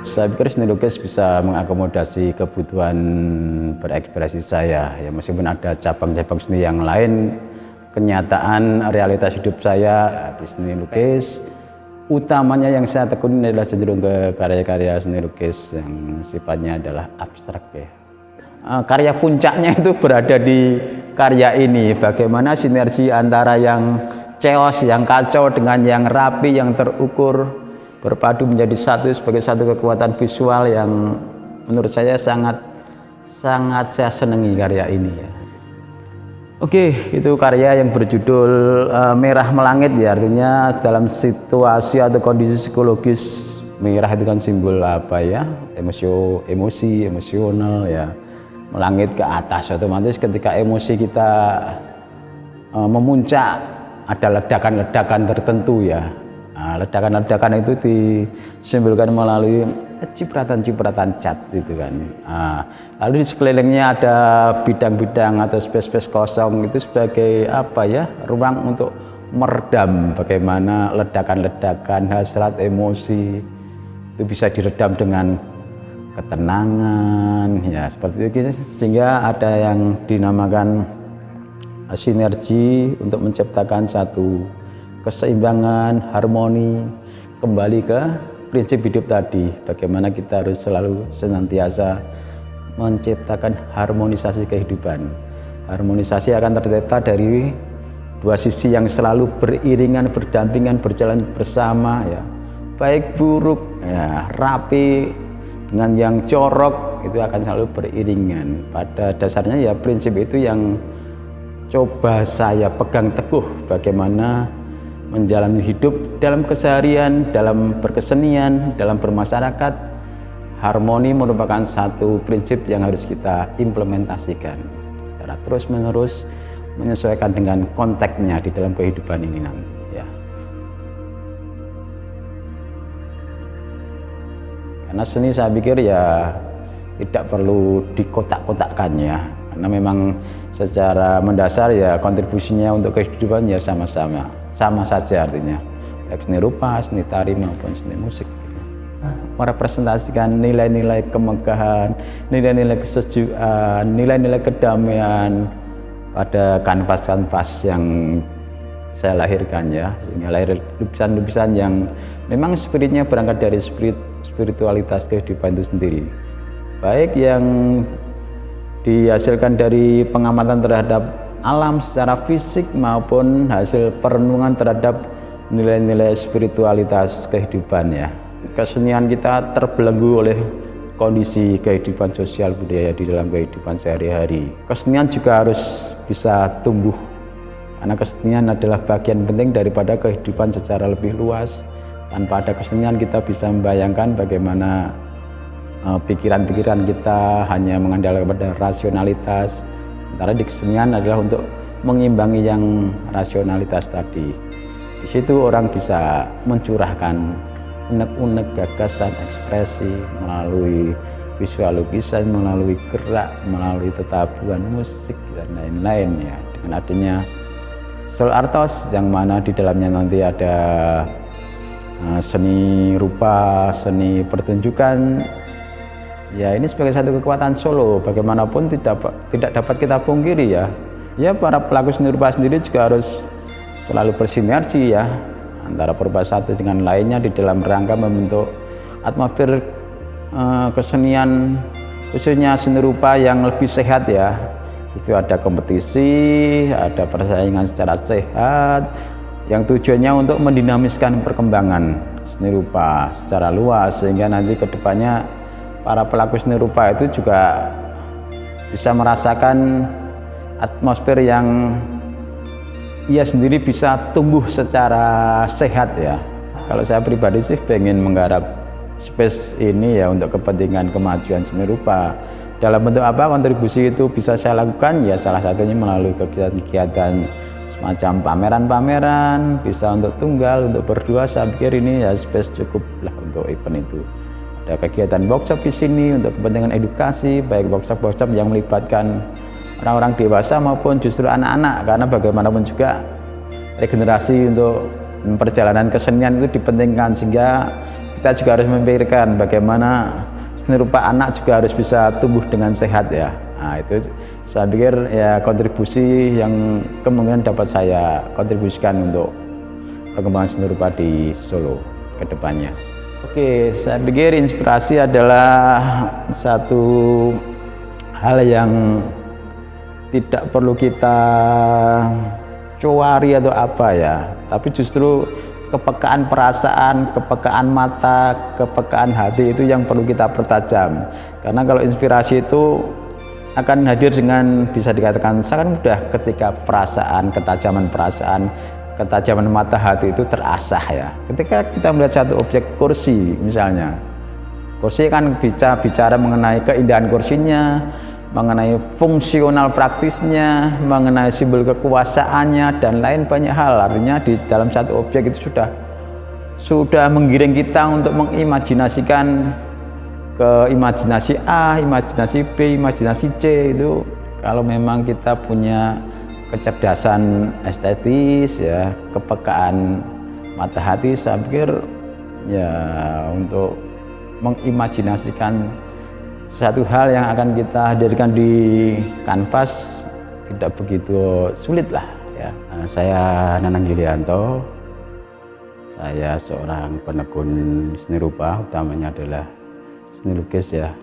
Saya pikir seni lukis bisa mengakomodasi kebutuhan berekspresi saya. Ya, meskipun ada cabang-cabang seni yang lain, kenyataan realitas hidup saya di seni lukis, utamanya yang saya tekuni adalah cenderung ke karya-karya seni lukis yang sifatnya adalah abstrak ya. Karya puncaknya itu berada di karya ini. Bagaimana sinergi antara yang chaos, yang kacau dengan yang rapi, yang terukur, berpadu menjadi satu sebagai satu kekuatan visual yang menurut saya sangat saya senangi karya ini ya. Oke, itu karya yang berjudul Merah Melangit ya, artinya dalam situasi atau kondisi psikologis merah itu kan simbol apa ya, emosi, emosional ya, melangit ke atas, otomatis ketika emosi kita memuncak ada ledakan-ledakan tertentu ya. Nah, ledakan-ledakan itu disimbolkan melalui cipratan-cipratan cat gitu kan. Nah, lalu di sekelilingnya ada bidang-bidang atau space-space kosong itu sebagai apa ya, ruang untuk meredam bagaimana ledakan-ledakan hasrat emosi itu bisa diredam dengan ketenangan ya, seperti itu, sehingga ada yang dinamakan sinergi untuk menciptakan satu keseimbangan, harmoni, kembali ke prinsip hidup tadi, bagaimana kita harus selalu senantiasa menciptakan harmonisasi kehidupan. Harmonisasi akan tercipta dari dua sisi yang selalu beriringan, berdampingan, berjalan bersama ya, baik buruk ya, rapi dengan yang corok itu akan selalu beriringan. Pada dasarnya ya prinsip itu yang coba saya pegang teguh, bagaimana menjalani hidup dalam keseharian, dalam berkesenian, dalam bermasyarakat. Harmoni merupakan satu prinsip yang harus kita implementasikan secara terus-menerus, menyesuaikan dengan konteksnya di dalam kehidupan ini nanti ya. Karena seni saya pikir ya tidak perlu dikotak-kotakkan ya, karena memang secara mendasar ya kontribusinya untuk kehidupan ya sama saja, artinya baik seni rupa, seni tari maupun seni musik merepresentasikan nilai-nilai kemegahan, nilai-nilai kesejukan, nilai-nilai kedamaian pada kanvas-kanvas yang saya lahirkan ya, sehingga lahir lukisan-lukisan yang memang spiritnya berangkat dari spiritualitas kehidupan itu sendiri, baik yang dihasilkan dari pengamatan terhadap alam secara fisik maupun hasil perenungan terhadap nilai-nilai spiritualitas kehidupan ya. Kesenian kita terbelenggu oleh kondisi kehidupan sosial budaya di dalam kehidupan sehari-hari. Kesenian juga harus bisa tumbuh, karena kesenian adalah bagian penting daripada kehidupan secara lebih luas. Tanpa ada kesenian kita bisa membayangkan bagaimana pikiran-pikiran kita hanya mengandalkan pada rasionalitas. Sementara di kesenian adalah untuk mengimbangi yang rasionalitas tadi. Di situ orang bisa mencurahkan unek-unek gagasan, ekspresi melalui visual lukisan, melalui gerak, melalui tetabuhan musik dan lain-lain ya. Dengan adanya soul artos yang mana di dalamnya nanti ada seni rupa, seni pertunjukan. Ya, ini sebagai satu kekuatan Solo, bagaimanapun tidak dapat kita pungkiri ya. Ya, para pelaku seni rupa sendiri juga harus selalu bersinergi ya, antara purba satu dengan lainnya di dalam rangka membentuk atmosfer kesenian, khususnya seni rupa yang lebih sehat ya. Itu ada kompetisi, ada persaingan secara sehat, yang tujuannya untuk mendinamiskan perkembangan seni rupa secara luas, sehingga nanti kedepannya para pelaku seni rupa itu juga bisa merasakan atmosfer yang ia sendiri bisa tumbuh secara sehat ya. Kalau saya pribadi sih pengen menggarap space ini ya untuk kepentingan kemajuan seni rupa. Dalam bentuk apa kontribusi itu bisa saya lakukan? Ya salah satunya melalui kegiatan-kegiatan semacam pameran-pameran, bisa untuk tunggal, untuk berdua. Saya pikir ini ya space cukup lah untuk event itu. Ada kegiatan workshop di sini untuk kepentingan edukasi, baik workshop-workshop yang melibatkan orang-orang dewasa maupun justru anak-anak, karena bagaimanapun juga regenerasi untuk perjalanan kesenian itu dipentingkan, sehingga kita juga harus memikirkan bagaimana seni rupa anak juga harus bisa tumbuh dengan sehat ya. Nah, itu saya pikir ya kontribusi yang kemungkinan dapat saya kontribusikan untuk perkembangan seni rupa di Solo ke depannya. Oke, saya pikir inspirasi adalah satu hal yang tidak perlu kita cuari atau apa ya, tapi justru kepekaan perasaan, kepekaan mata, kepekaan hati itu yang perlu kita pertajam. Karena kalau inspirasi itu akan hadir dengan bisa dikatakan sangat mudah ketika perasaan, ketajaman mata hati itu terasah ya. Ketika kita melihat satu objek kursi misalnya, kursi kan bicara mengenai keindahan kursinya, mengenai fungsional praktisnya, mengenai simbol kekuasaannya dan lain banyak hal. Artinya di dalam satu objek itu sudah menggiring kita untuk mengimajinasikan ke imajinasi A, imajinasi B, imajinasi C. Itu kalau memang kita punya kecerdasan estetis ya, kepekaan mata hati, saya pikir ya untuk mengimajinasikan satu hal yang akan kita hadirkan di kanvas tidak begitu sulit lah ya. Saya Nanang Yulianto, saya seorang penekun seni rupa, utamanya adalah seni lukis ya.